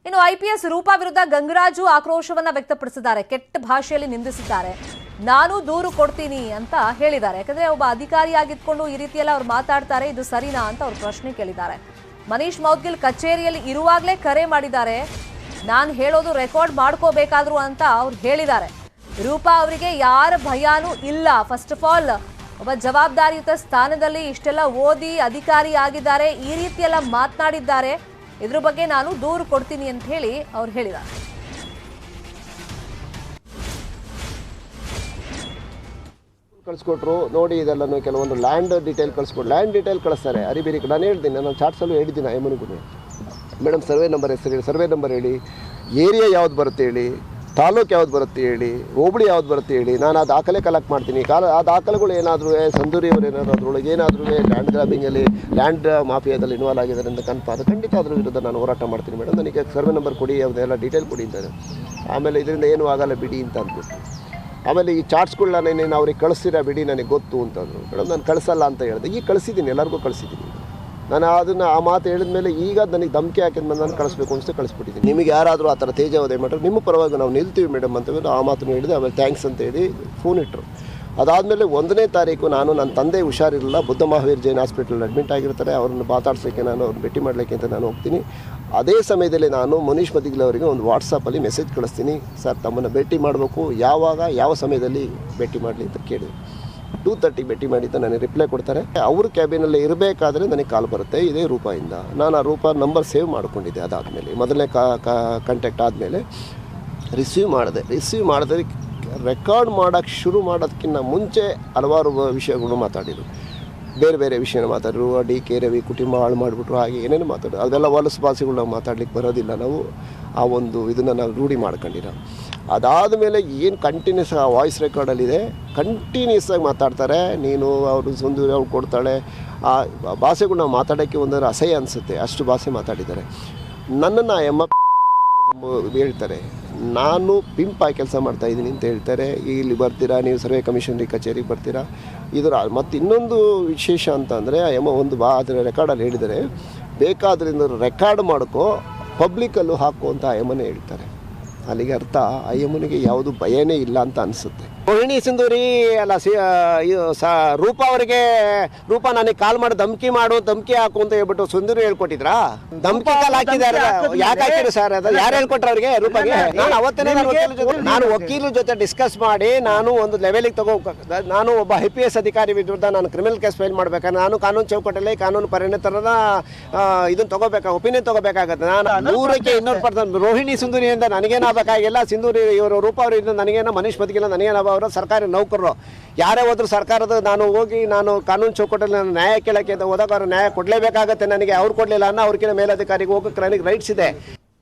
ಇನ್ನು ಐಪಿಎಸ್ ರೂಪಾ ವಿರುದ್ಧ ಗಂಗರಾಜು ಆಕ್ರೋಶವನ್ನ ವ್ಯಕ್ತಪಡಿಸಿದ್ದಾರೆ. ಕೆಟ್ಟ ಭಾಷೆಯಲ್ಲಿ ನಿಂದಿಸಿದ್ದಾರೆ. ನಾನು ದೂರು ಕೊಡ್ತೀನಿ ಅಂತ ಹೇಳಿದ್ದಾರೆ. ಯಾಕಂದ್ರೆ ಒಬ್ಬ ಅಧಿಕಾರಿಯಾಗಿದ್ಕೊಂಡು ಈ ರೀತಿಯೆಲ್ಲ ಅವ್ರು ಮಾತಾಡ್ತಾರೆ, ಇದು ಸರಿನಾ ಅಂತ ಅವ್ರು ಪ್ರಶ್ನೆ ಕೇಳಿದ್ದಾರೆ. ಮನೀಶ್ ಮೌದ್ಗಿಲ್ ಕಚೇರಿಯಲ್ಲಿ ಇರುವಾಗಲೇ ಕರೆ ಮಾಡಿದ್ದಾರೆ. ನಾನು ಹೇಳೋದು ರೆಕಾರ್ಡ್ ಮಾಡ್ಕೋಬೇಕಾದ್ರು ಅಂತ ಅವ್ರು ಹೇಳಿದ್ದಾರೆ. ರೂಪಾ ಅವರಿಗೆ ಯಾರ ಭಯಾನೂ ಇಲ್ಲ. ಫಸ್ಟ್ ಆಫ್ ಆಲ್ ಒಬ್ಬ ಜವಾಬ್ದಾರಿಯುತ ಸ್ಥಾನದಲ್ಲಿ ಇಷ್ಟೆಲ್ಲ ಓದಿ ಅಧಿಕಾರಿ ಆಗಿದ್ದಾರೆ, ಈ ರೀತಿಯೆಲ್ಲ ಮಾತನಾಡಿದ್ದಾರೆ. ಇದ್ರ ಬಗ್ಗೆ ನಾನು ದೂರು ಕೊಡ್ತೀನಿ ಅಂತ ಹೇಳಿ ಅವ್ರು ಹೇಳಿದ್ದಾರೆ. ಕಳಿಸ್ಕೊಟ್ರು ನೋಡಿ, ಇದೆಲ್ಲನೂ ಕೆಲವೊಂದು ಲ್ಯಾಂಡ್ ಡೀಟೇಲ್ ಕಳಿಸ್ಕೊಟ್ಟು ಲ್ಯಾಂಡ್ ಡೀಟೇಲ್ ಕಳಿಸ್ತಾರೆ. ಅರಿಬೇರಿ ನಾನು ಹೇಳ್ತೀನಿ, ನಾನು ಚಾಟ್ಸಲ್ಲೂ ಹೇಳಿದ್ದೀನಿ ಐಮನಿಗೂ, ಮೇಡಮ್ ಸರ್ವೆ ನಂಬರ್ ಹೆಸರು ಹೇಳಿ, ಸರ್ವೆ ನಂಬರ್ ಹೇಳಿ, ಏರಿಯಾ ಯಾವ್ದು ಬರುತ್ತೆ ಹೇಳಿ, ತಾಲೂಕು ಯಾವ್ದು ಬರುತ್ತೆ ಹೇಳಿ, ಹೋಬಳಿ ಯಾವ್ದು ಬರುತ್ತೆ ಹೇಳಿ, ನಾನು ಆ ದಾಖಲೆ ಕಲೆಕ್ಟ್ ಮಾಡ್ತೀನಿ. ಆ ದಾಖಲೆಗಳು ಏನಾದರೂ ಸಂದೂರಿಯವರು ಏನಾದರೂ ಅದರೊಳಗೆ ಏನಾದರೂ ಲ್ಯಾಂಡ್ ಗ್ರಾಬಿಂಗಲ್ಲಿ ಲ್ಯಾಂಡ್ ಮಾಫಿಯಾದಲ್ಲಿ ಇನ್ವಾಲ್ವ್ ಆಗಿದ್ದಾರೆ ಅಂತ ಕನ್ಫರ್ಮ್ ಖಂಡಿತ ಅದ್ರ ವಿರುದ್ಧ ನಾನು ಹೋರಾಟ ಮಾಡ್ತೀನಿ ಮೇಡಮ್. ನನಗೆ ಸರ್ವೆ ನಂಬರ್ ಕೊಡಿ, ಯಾವುದೆಲ್ಲ ಡೀಟೇಲ್ ಕೊಡಿ ಅಂತಾರೆ. ಆಮೇಲೆ ಇದರಿಂದ ಏನೂ ಆಗಲ್ಲ ಬಿಡಿ ಅಂತ ಅಂದ್ಬಿಟ್ಟು, ಆಮೇಲೆ ಈ ಚಾರ್ಟ್ಸ್ಗಳನ್ನ ನೀನು ಅವ್ರಿಗೆ ಕಳಿಸ್ತೀರಾ ಬಿಡಿ ನನಗೆ ಗೊತ್ತು ಅಂತಂದರು. ಮೇಡಮ್ ನಾನು ಕಳಿಸಲ್ಲ ಅಂತ ಹೇಳಿದೆ. ಈಗ ಕಳಿಸಿದ್ದೀನಿ, ಎಲ್ಲರಿಗೂ ಕಳಿಸಿದ್ದೀನಿ. ನಾನು ಅದನ್ನು ಆ ಮಾತು ಹೇಳಿದ ಮೇಲೆ ಈಗ ನನಗೆ ಧಮಕಿ ಹಾಕಿದ ನಾನು ಕಳಿಸ್ಬೇಕು ಅನಿಸ್ತು, ಕಳಿಸ್ಬಿಟ್ಟಿದ್ದೀನಿ. ನಿಮಗೆ ಯಾರಾದರೂ ಆ ಥರ ತೇಜಾವಧೆ ಮಾಡ್ರೆ ನಿಮ್ಮ ಪರವಾಗಿ ನಾವು ನಿಲ್ತೀವಿ ಮೇಡಮ್ ಅಂತ ಆ ಮಾತನ್ನು ಹೇಳಿದೆ. ಆಮೇಲೆ ಥ್ಯಾಂಕ್ಸ್ ಅಂತ ಹೇಳಿ ಫೋನ್ ಇಟ್ಟರು. ಅದಾದಮೇಲೆ 1ನೇ ತಾರೀಕು ನಾನು ನನ್ನ ತಂದೆ ಹುಷಾರಿರಲಿಲ್ಲ, ಬುದ್ಧ ಮಹಾವೀರ್ ಜೈನ್ ಹಾಸ್ಪಿಟಲ್ ಅಡ್ಮಿಟ್ ಆಗಿರ್ತಾರೆ. ಅವ್ರನ್ನ ಮಾತಾಡ್ಸೋಕ್ಕೆ ನಾನು ಅವ್ರನ್ನ ಭೇಟಿ ಮಾಡಲಿಕ್ಕೆ ಅಂತ ನಾನು ಹೋಗ್ತೀನಿ. ಅದೇ ಸಮಯದಲ್ಲಿ ನಾನು ಮನೀಶ್ ಮೌದ್ಗಿಲ್ ಅವರಿಗೆ ಒಂದು ವಾಟ್ಸಪ್ಪಲ್ಲಿ ಮೆಸೇಜ್ ಕಳಿಸ್ತೀನಿ, ಸರ್ ತಮ್ಮನ್ನು ಭೇಟಿ ಮಾಡಬೇಕು, ಯಾವಾಗ ಯಾವ ಸಮಯದಲ್ಲಿ ಭೇಟಿ ಮಾಡಲಿ ಅಂತ ಕೇಳಿ 2:30 ಭೇಟಿ ಮಾಡಿದ್ದ ನನಗೆ ರಿಪ್ಲೈ ಕೊಡ್ತಾರೆ. ಅವ್ರ ಕ್ಯಾಬಿನಲ್ಲಿ ಇರಬೇಕಾದ್ರೆ ನನಗೆ ಕಾಲ್ ಬರುತ್ತೆ ಇದೇ ರೂಪಾಯಿಂದ. ನಾನು ಆ ರೂಪಾ ನಂಬರ್ ಸೇವ್ ಮಾಡ್ಕೊಂಡಿದ್ದೆ. ಅದಾದಮೇಲೆ ಮೊದಲನೇ ಕಾಂಟ್ಯಾಕ್ಟ್ ಆದಮೇಲೆ ರಿಸೀವ್ ಮಾಡಿದೆ. ರೆಕಾರ್ಡ್ ಮಾಡೋಕ್ಕೆ ಶುರು ಮಾಡೋದಕ್ಕಿಂತ ಮುಂಚೆ ಹಲವಾರು ವಿಷಯಗಳು ಮಾತಾಡಿದರು, ಬೇರೆ ಬೇರೆ ವಿಷಯನ ಮಾತಾಡಿದ್ರು. ಡಿ.ಕೆ. ರವಿ ಕುಟುಂಬ ಹಾಳು ಮಾಡಿಬಿಟ್ರು, ಹಾಗೆ ಏನೇನು ಮಾತಾಡೋದು. ಅದೆಲ್ಲ ಹೊಲಸು ಭಾಷೆಗಳು ನಾವು ಮಾತಾಡ್ಲಿಕ್ಕೆ ಬರೋದಿಲ್ಲ. ನಾವು ಆ ಒಂದು ಇದನ್ನು ನಾವು ರೂಢಿ ಮಾಡ್ಕೊಂಡಿರೋ. ಅದಾದಮೇಲೆ ಏನು ಕಂಟಿನ್ಯೂಸ್ ಆ ವಾಯ್ಸ್ ರೆಕಾರ್ಡಲ್ಲಿದೆ, ಕಂಟಿನ್ಯೂಸ್ ಆಗಿ ಮಾತಾಡ್ತಾರೆ. ನೀನು ಅವರು ಸುಂದೂರಿ ಅವ್ರು ಕೊಡ್ತಾಳೆ, ಆ ಭಾಷೆಗಳು ನಾವು ಮಾತಾಡೋಕ್ಕೆ ಒಂದರ ಅಸಹ್ಯ ಅನಿಸುತ್ತೆ, ಅಷ್ಟು ಭಾಷೆ ಮಾತಾಡಿದ್ದಾರೆ. ನನ್ನನ್ನು ಹೇಳ್ತಾರೆ, ನಾನು ಪಿಂಪಾಗಿ ಕೆಲಸ ಮಾಡ್ತಾಯಿದ್ದೀನಿ ಅಂತ ಹೇಳ್ತಾರೆ. ಇಲ್ಲಿ ಬರ್ತೀರಾ ನೀವು, ಸರ್ವೆ ಕಮಿಷನರಿ ಕಚೇರಿಗೆ ಬರ್ತೀರಾ. ಇದರ ಮತ್ತು ಇನ್ನೊಂದು ವಿಶೇಷ ಅಂತ ಅಂದರೆ ಒಂದು ಅದರ ರೆಕಾರ್ಡಲ್ಲಿ ಹೇಳಿದರೆ, ಬೇಕಾದ್ರಿಂದ ರೆಕಾರ್ಡ್ ಮಾಡ್ಕೋ, ಪಬ್ಲಿಕಲ್ಲೂ ಹಾಕು ಅಂತ ಅಯ್ಯಮ್ಮನೇ ಹೇಳ್ತಾರೆ. ಅಲ್ಲಿಗೆ ಅರ್ಥ ಅಯ್ಯಮ್ಮನಿಗೆ ಯಾವುದು ಭಯನೇ ಇಲ್ಲ ಅಂತ ಅನಿಸುತ್ತೆ. ರೋಹಿಣಿ ಸಿಂಧೂರಿ ಅಲ್ಲ ರೂಪಾ ಅವರಿಗೆ, ರೂಪಾ ನನಗೆ ಕಾಲ್ ಮಾಡಿ ಧಮಕಿ ಹಾಕು ಅಂತ ಹೇಳ್ಬಿಟ್ಟು ಸಿಂಧೂರಿ ಹೇಳ್ಕೊಟ್ಟಿದ್ರಾ? ಧಮಕಿ ಕಾಲ್ ಹಾಕಿದ್ದಾರೆ. ಯಾಕೆ ಹಾಕಿದ್ರು ಸರ್? ಅದು ಯಾರು ಹೇಳ್ಕೊಟ್ರು ಅವ್ರಿಗೆ ರೂಪಾಗೆ? ನಾನು ಅವತ್ತೇ ನಾನು ವಕೀಲರ ಜೊತೆ ಡಿಸ್ಕಸ್ ಮಾಡಿ ನಾನು ಒಂದು ಲೆವೆಲಿಗೆ ನಾನು ಒಬ್ಬ IPS ಅಧಿಕಾರಿ ವಿರುದ್ಧ ನಾನು ಕ್ರಿಮಿನಲ್ ಕೇಸ್ ಫೈಲ್ ಮಾಡ್ಬೇಕಾದ್ರೆ ನಾನು ಕಾನೂನು ಚೌಕಟ್ಟಲ್ಲಿ ಕಾನೂನು ಪರಿಣಿತರದ ಇದನ್ನು ಒಪಿನಿಯನ್ ತಗೋಬೇಕಾಗತ್ತೆ. ನಾನು 100ಕ್ಕೆ 200% ರೋಹಿಣಿ ಸಿಂಧೂರಿಯಿಂದ ನನಗೇನಾಗಬೇಕಾಗಿಲ್ಲ. ಸಿಂಧೂರಿ ಇವರು ರೂಪಾ ಅವರಿಂದ ನನಗೇನೋ, ಮನೀಶ್ ಮೌದ್ಗಿಲ್ ನನಗೇನೋ, ಅವರು ಸರ್ಕಾರಿ ನೌಕರರು. ಯಾರೇ ಹೋದ್ರು ಸರ್ಕಾರದ, ನಾನು ಹೋಗಿ ನಾನು ಕಾನೂನು ಚೌಕಟ್ಟಲ್ಲಿ ನಾನು ನ್ಯಾಯ ಕೇಳೋಕ್ಕೆ ಅಂತ ಹೋದಾಗ ಅವ್ರು ನ್ಯಾಯ ಕೊಡಲೇಬೇಕಾಗತ್ತೆ ನನಗೆ. ಅವ್ರು ಕೊಡಲಿಲ್ಲ ಅನ್ನೋ ಅವ್ರಿಗಿಂತ ಮೇಲಧಿಕಾರಿಗೆ ಹೋಗೋಕ್ಕೆ ನನಗೆ ರೈಟ್ಸ್ ಇದೆ.